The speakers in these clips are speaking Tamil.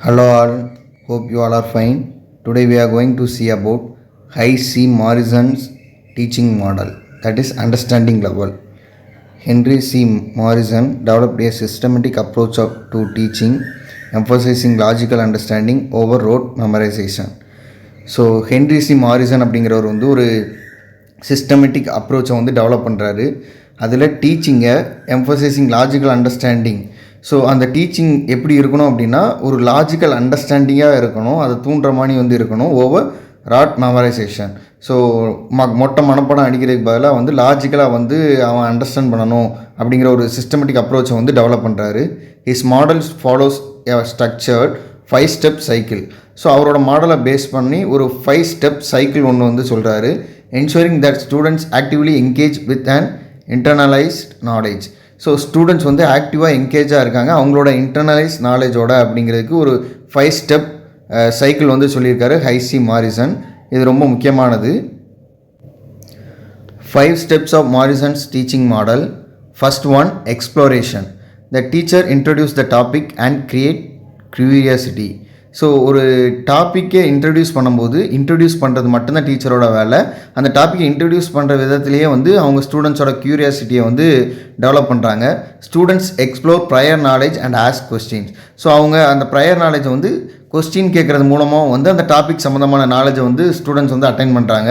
Hello all, hope you all are fine. Today we are going to see about High C. Morrison's teaching model, that is understanding level. Henry C. Morrison developed a systematic approach to teaching, emphasizing logical understanding over rote memorization. So Henry C Morrison அப்படிங்கிறவர் வந்து ஒரு சிஸ்டமேட்டிக் அப்ரோச்சை வந்து டெவலப் பண்ணுறாரு. அதில் டீச்சிங்கை எம்ஃபசைசிங் லாஜிக்கல் அண்டர்ஸ்டாண்டிங். ஸோ அந்த டீச்சிங் எப்படி இருக்கணும் அப்படின்னா ஒரு லாஜிக்கல் அண்டர்ஸ்டாண்டிங்காக இருக்கணும், அதை தூண்டுற மாதிரி வந்து இருக்கணும் ஓவர் ராட் மெமரைசேஷன். ஸோ மொட்டை மனப்படம் அடிக்கிறதுக்கு பதிலாக வந்து லாஜிக்கலாக வந்து அவன் அண்டர்ஸ்டாண்ட் பண்ணணும் அப்படிங்கிற ஒரு சிஸ்டமேட்டிக் அப்ரோச்சை வந்து டெவலப் பண்ணுறாரு. ஹிஸ் மாடல்ஸ் ஃபாலோஸ் எ ஸ்ட்ரக்சர்ட் 5 ஸ்டெப் சைக்கிள். ஸோ அவரோட மாடலை பேஸ் பண்ணி ஒரு 5 ஸ்டெப் சைக்கிள் ஒன்று வந்து சொல்கிறாரு. Ensuring that students actively engage with and internalised knowledge. So students வந்து ஆக்டிவாக என்கேஜாக இருக்காங்க அவங்களோட இன்டர்னலைஸ் நாலேஜோட அப்படிங்கிறதுக்கு ஒரு 5 ஸ்டெப் சைக்கிள் வந்து சொல்லியிருக்காரு ஹை சி மாரிசன். இது ரொம்ப முக்கியமானது. 5 steps of Morrison's teaching model. First one, exploration. The teacher introduce the topic and create curiosity. So ஒரு டாப்பிக்கை இன்ட்ரடியூஸ் பண்ணும்போது இன்ட்ரடியூஸ் பண்ணுறது மட்டும்தான் டீச்சரோட வேலை. அந்த டாப்பிக்கை இன்ட்ரடியூஸ் பண்ணுற விதத்துலேயே வந்து அவங்க ஸ்டூடெண்ட்ஸோட க்யூரியாசிட்டியை வந்து டெவலப் பண்ணுறாங்க. Students explore prior knowledge and ask questions. So அவங்க அந்த ப்ரையர் நாலேஜை வந்து கொஸ்டின் கேட்குறது மூலமாக வந்து அந்த டாபிக் சம்மந்தமான நாலேஜை வந்து ஸ்டூடெண்ட்ஸ் வந்து அட்டைன் பண்ணுறாங்க.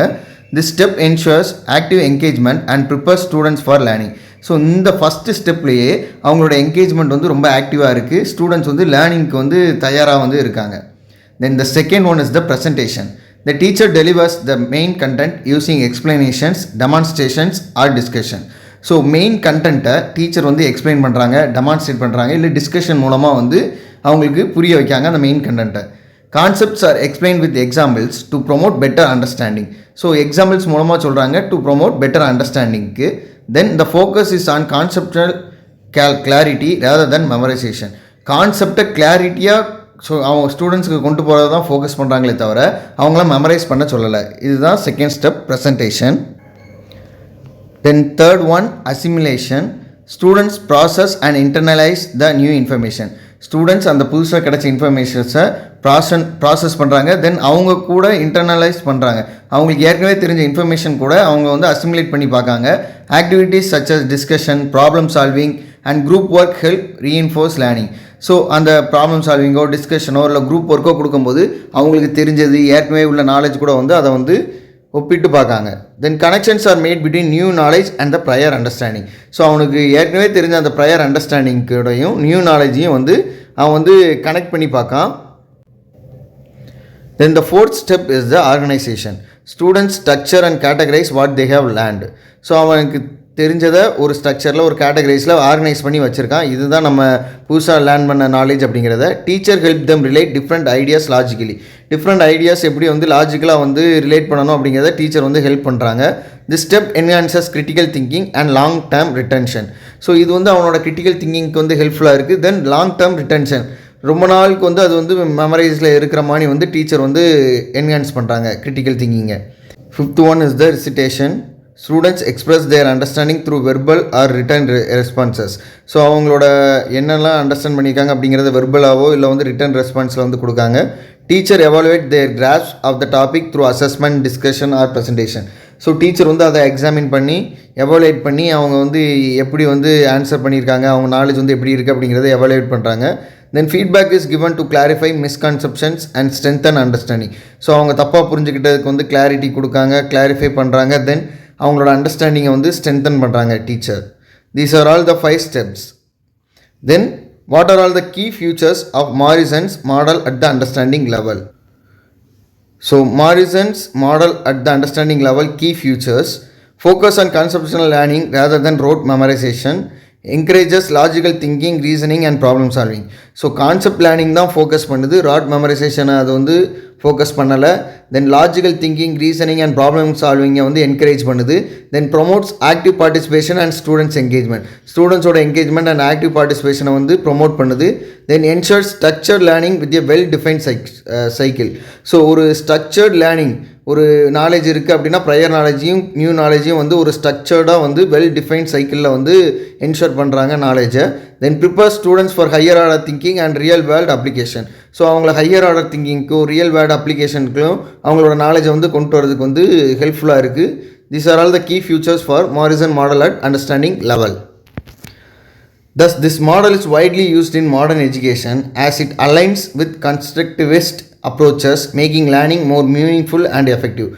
This step ensures active engagement and prepare students for learning. So இந்த ஃபஸ்ட்டு ஸ்டெப்லேயே அவங்களோட என்கேஜ்மெண்ட் வந்து ரொம்ப ஆக்டிவாக இருக்குது, ஸ்டூடெண்ட்ஸ் வந்து லேர்னிங்க்கு வந்து தயாராக வந்து இருக்காங்க. Then the second one is the presentation. The teacher delivers the main content using explanations, demonstrations or discussion. So main கண்டென்ட்டை டீச்சர் வந்து எக்ஸ்பிளைன் பண்ணுறாங்க, டெமான்ஸ்ட்ரேட் பண்ணுறாங்க, இல்லை டிஸ்கஷன் மூலமாக வந்து அவங்களுக்கு புரிய வைக்காங்க அந்த மெயின் கண்டென்ட்டை. Concepts are explain with examples to promote better understanding. So examples மூலமாக சொல்கிறாங்க டு ப்ரொமோட் பெட்டர் அண்டர்ஸ்டாண்டிங்க்கு. Then the focus is on conceptual clarity rather than memorisation. கான்செப்டை கிளாரிட்டியாக ஸோ அவங்க ஸ்டூடெண்ட்ஸுக்கு கொண்டு போகிறது தான் ஃபோக்கஸ் பண்ணுறாங்களே தவிர அவங்களாம் மெமரைஸ் பண்ண சொல்லலை. இதுதான் second step, presentation. Then third one, assimilation. Students process and internalise the new information. Students அந்த புதுசாக கிடச்ச இன்ஃபர்மேஷன்ஸை ப்ராசஸ் பண்ணுறாங்க, தென் அவங்க கூட இன்டர்னலைஸ் பண்ணுறாங்க. அவங்களுக்கு ஏற்கனவே தெரிஞ்ச இன்ஃபர்மேஷன் கூட அவங்க வந்து அசிமுலேட் பண்ணி பார்க்காங்க. Activities such as discussion, problem solving and group work help reinforce learning. So அந்த ப்ராப்ளம் சால்விங்கோ டிஸ்கஷனோ இல்லை குரூப் ஒர்க்கோ கொடுக்கும்போது அவங்களுக்கு தெரிஞ்சது ஏற்கனவே உள்ள நாலேஜ் கூட வந்து அதை வந்து ஒப்பிட்டு பார்க்காங்க. Then connections are made between new knowledge and the prior understanding. So அவனுக்கு ஏற்கனவே தெரிஞ்ச அந்த ப்ரையர் அண்டர்ஸ்டாண்டிங்கோடையும் நியூ நாலேஜையும் வந்து அவன் வந்து கனெக்ட் பண்ணி பார்க்கான். Then the fourth step is the organization. Students structure and categorize what they have learned. So அவனுக்கு தெரிஞ்சதை ஒரு ஸ்ட்ரக்சரில் ஒரு கேட்டகரைஸில் ஆர்கனைஸ் பண்ணி வச்சுருக்கான். இதுதான் நம்ம புதுசாக லேர்ன் பண்ண நாலேஜ் அப்படிங்கிறத. Teacher help them relate different ideas logically. Different ideas எப்படி வந்து லாஜிக்கலாக வந்து ரிலேட் பண்ணணும் அப்படிங்கிறத டீச்சர் வந்து ஹெல்ப் பண்ணுறாங்க. This step enhances critical thinking and long term retention. So இது வந்து அவனோட கிரிட்டிக்கல் திங்கிங்க்கு வந்து ஹெல்ப்ஃபுல்லாக இருக்குது. தென் லாங் டேர்ம் ரிட்டன்ஷன், ரொம்ப நாளுக்கு வந்து அது வந்து மெமரைஸில் இருக்கிற மாதிரி வந்து டீச்சர் வந்து என்ஹான்ஸ் பண்ணுறாங்க கிரிட்டிக்கல் திங்கிங்கை. Fifth one is the recitation. Students express their understanding through verbal or written responses. So அவங்களோட என்னெல்லாம் அண்டர்ஸ்டாண்ட் பண்ணியிருக்காங்க அப்படிங்கிறத வெர்பலாவோ இல்லை வந்து ரிட்டன் ரெஸ்பான்ஸில் வந்து கொடுக்காங்க. Teacher evaluate their grasp of the topic through assessment, discussion or presentation. So teacher வந்து அதை எக்ஸாமின் பண்ணி எவாலுவேட் பண்ணி அவங்க வந்து எப்படி வந்து ஆன்சர் பண்ணியிருக்காங்க, அவங்க நாலேஜ் வந்து எப்படி இருக்குது அப்படிங்கிறத எவாலுவேட் பண்ணுறாங்க. Then feedback is given to clarify misconceptions and strengthen understanding. So அவங்க தப்பாக புரிஞ்சுக்கிட்டதுக்கு வந்து கிளாரிட்டி கொடுக்காங்க, கிளாரிஃபை பண்ணுறாங்க, தென் அவங்களோட அண்டர்ஸ்டாண்டிங்கை வந்து ஸ்ட்ரென்தன் பண்ணுறாங்க teacher. These are all the 5 steps. Then what are all the key features of Morrison's model at the understanding level. So Morrison's model at the understanding level key features: focus on conceptual learning rather than rote memorization, encourages logical thinking, reasoning and problem solving. So concept learning தான் ஃபோக்கஸ் பண்ணுது, ராட் மெமரைசேஷனை அது வந்து ஃபோக்கஸ் பண்ணலை. Then logical thinking, reasoning and problem சால்விங்கை வந்து என்கரேஜ் பண்ணுது. Then promotes active participation and students engagement. ஸ்டூடெண்ட்ஸோட என்கேஜ்மெண்ட் அண்ட் ஆக்டிவ் பார்ட்டிசிபேஷனை வந்து ப்ரொமோட் பண்ணுது. Then ensures structured learning with a well defined cycle. So ஒரு ஸ்ட்ரக்சர்ட் லேர்னிங், ஒரு நாலேஜ் இருக்குது அப்படின்னா ப்ரையர் நாலேஜையும் நியூ நாலேஜையும் வந்து ஒரு ஸ்ட்ரக்சர்டாக வந்து வெல் டிஃபைன்ட் சைக்கிளில் வந்து என்ஷூர் பண்ணுறாங்க நாலேஜை. Then prepare students for higher order thinking and real world application. So அவங்கள ஹையர் ஆர்டர் திங்கிங்க்கும் ரியல் வேர்ல்டு அப்ளிகேஷனுக்கும் அவங்களோட நாலேஜை வந்து கொண்டு வரதுக்கு வந்து ஹெல்ப்ஃபுல்லாக இருக்குது. These are all the key features for Morrison model at understanding level. Thus, this model is widely used in modern education as it aligns with constructivist approaches, making learning more meaningful and effective.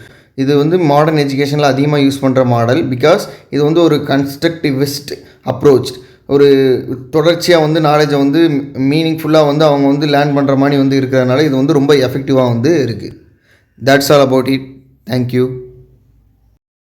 இது வந்து மாடர்ன் எஜுகேஷனில் அதிகமாக யூஸ் பண்ணுற மாடல். பிகாஸ் இது வந்து ஒரு கன்ஸ்ட்ரக்டிவிஸ்ட் அப்ரோச், ஒரு தொடர்ச்சியாக வந்து நாலேஜை வந்து மீனிங்ஃபுல்லாக வந்து அவங்க வந்து லேர்ன் பண்ணுற மாதிரி வந்து இருக்கிறதுனால இது வந்து ரொம்ப எஃபெக்டிவாக வந்து இருக்குது. That's all about it. Thank you.